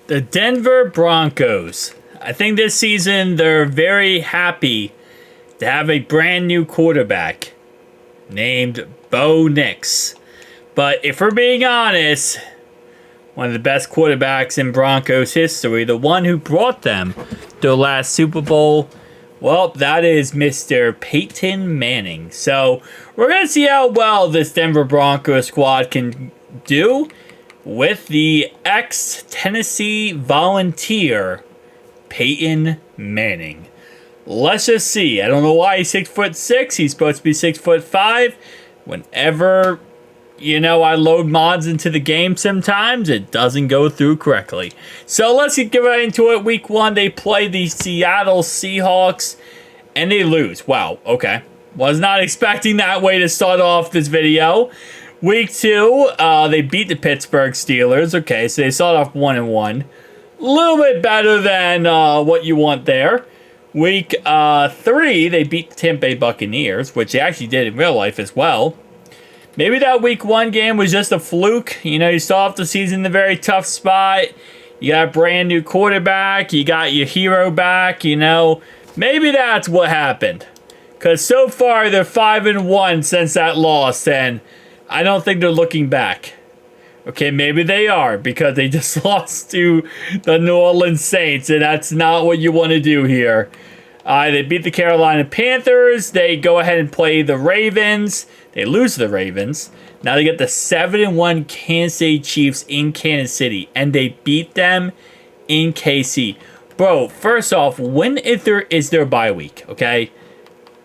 The Denver Broncos. I think this season they're very happy to have a brand new quarterback named Bo Nix. But if we're being honest, one of the best quarterbacks in Broncos history, the one who brought them to the last Super Bowl, well, that is Mr. Peyton Manning. So we're going to see how well this Denver Broncos squad can do with the ex-Tennessee Volunteer, Peyton Manning. Let's just see. I don't know why he's 6'6". He's supposed to be 6'5". Whenever, I load mods into the game sometimes, it doesn't go through correctly. So let's get right into it. Week 1, they play the Seattle Seahawks, and they lose. Wow, okay. Was not expecting that way to start off this video. Week 2, they beat the Pittsburgh Steelers. Okay, so they start off 1-1. A little bit better than what you want there. Week 3, they beat the Tampa Bay Buccaneers, which they actually did in real life as well. Maybe that Week 1 game was just a fluke. You start off the season in a very tough spot. You got a brand new quarterback. You got your hero back, Maybe that's what happened. Because so far, they're 5-1 since that loss, and I don't think they're looking back. Okay, maybe they are, because they just lost to the New Orleans Saints, and that's not what you want to do here. They beat the Carolina Panthers. They go ahead and play the Ravens. They lose to the Ravens. Now they get the 7-1 Kansas City Chiefs in Kansas City, and they beat them in KC. Bro, first off, when is their bye week, okay?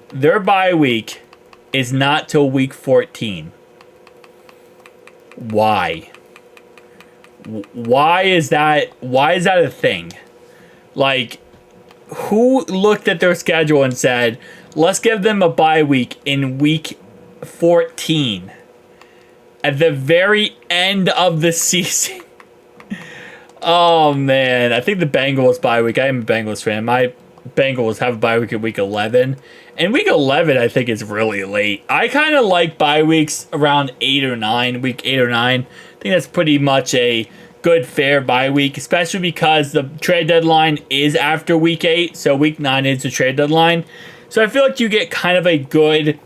Their bye week is not till week 14. Why? Why is that a thing? Like, who looked at their schedule and said, let's give them a bye week in week 14 at the very end of the season? Oh, man. I think the Bengals bye week. I am a Bengals fan. My Bengals have a bye week in week 11. And week 11, I think, is really late. I kind of like bye weeks around 8 or 9, week 8 or 9. I think that's pretty much a good, fair bye week, especially because the trade deadline is after week 8. So week 9 is the trade deadline. So I feel like you get kind of a good,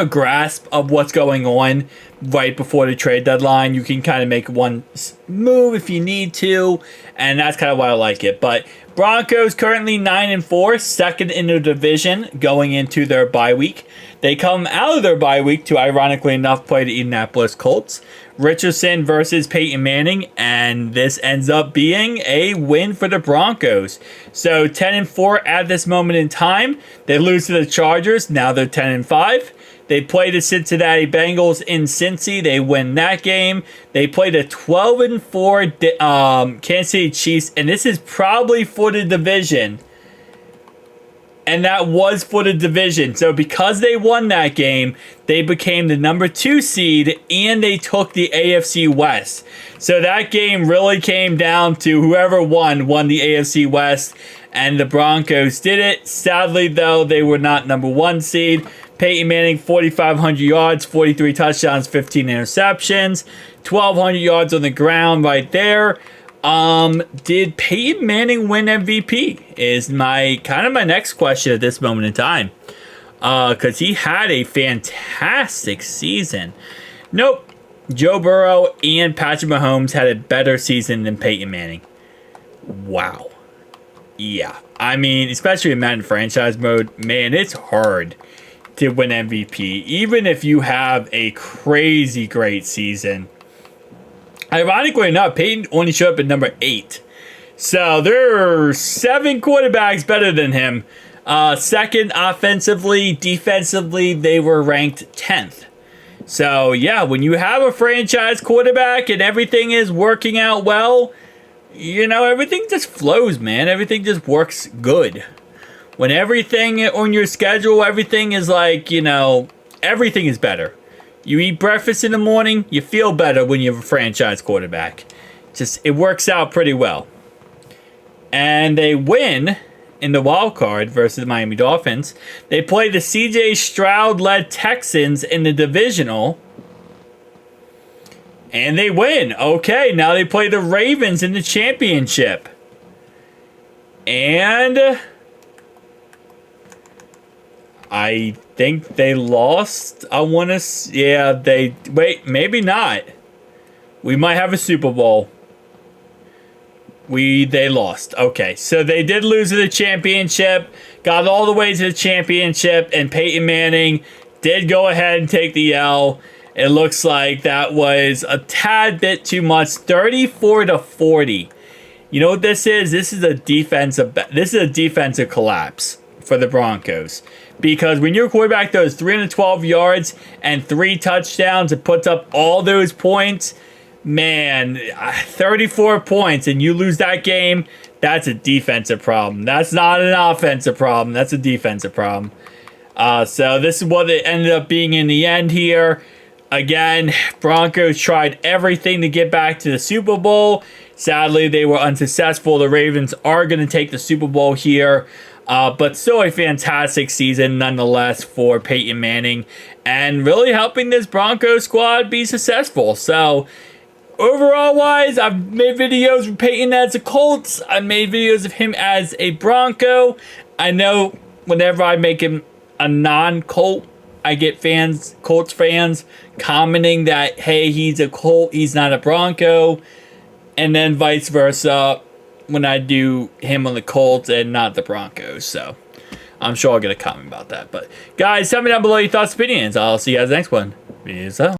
grasp of what's going on right before the trade deadline. You can kind of make one move if you need to, and that's kind of why I like it. But Broncos currently 9-4, second in the division going into their bye week. They come out of their bye week to, ironically enough, play the Indianapolis Colts. Richardson versus Peyton Manning, and this ends up being a win for the Broncos. So 10-4 at this moment in time. They lose to the Chargers. Now they're 10-5. They play the Cincinnati Bengals in Cincy. They win that game. They play the 12-4 Kansas City Chiefs, and this is probably for the division. And that was for the division. So because they won that game, they became the number 2 seed, and they took the AFC West. So that game really came down to whoever won the AFC West, and the Broncos did it. Sadly, though, they were not number 1 seed. Peyton Manning, 4,500 yards, 43 touchdowns, 15 interceptions, 1,200 yards on the ground right there. Did Peyton Manning win MVP? Is my next question at this moment in time. Because he had a fantastic season. Nope. Joe Burrow and Patrick Mahomes had a better season than Peyton Manning. Wow. Yeah. I mean, especially in Madden franchise mode, man, it's hard to win MVP, even if you have a crazy great season. Ironically enough, Peyton only showed up at number 8. So there are 7 quarterbacks better than him. Second offensively, defensively, they were ranked 10th. So yeah, when you have a franchise quarterback and everything is working out well, everything just flows, man. Everything just works good. When everything on your schedule, everything is like, everything is better. You eat breakfast in the morning, you feel better when you have a franchise quarterback. It works out pretty well. And they win in the wild card versus the Miami Dolphins. They play the C.J. Stroud-led Texans in the divisional. And they win. Okay, now they play the Ravens in the championship. And I think they lost. I want to... Yeah, they... Wait, maybe not. We might have a Super Bowl. They lost. Okay, so they did lose to the championship. Got all the way to the championship. And Peyton Manning did go ahead and take the L. It looks like that was a tad bit too much. 34-40. You know what this is? This is a defensive collapse for the Broncos. Because when your quarterback throws 312 yards and 3 touchdowns and puts up all those points, man, 34 points and you lose that game, that's a defensive problem. That's not an offensive problem. That's a defensive problem. So this is what it ended up being in the end here. Again, Broncos tried everything to get back to the Super Bowl. Sadly, they were unsuccessful. The Ravens are going to take the Super Bowl here. But still a fantastic season nonetheless for Peyton Manning. And really helping this Broncos squad be successful. So, overall wise, I've made videos with Peyton as a Colts. I made videos of him as a Bronco. I know whenever I make him a non-Colt, I get Colts fans commenting that, hey, he's a Colt, he's not a Bronco. And then vice versa when I do him on the Colts and not the Broncos. So I'm sure I'll get a comment about that. But guys, tell me down below your thoughts and opinions. I'll see you guys next one. Peace out.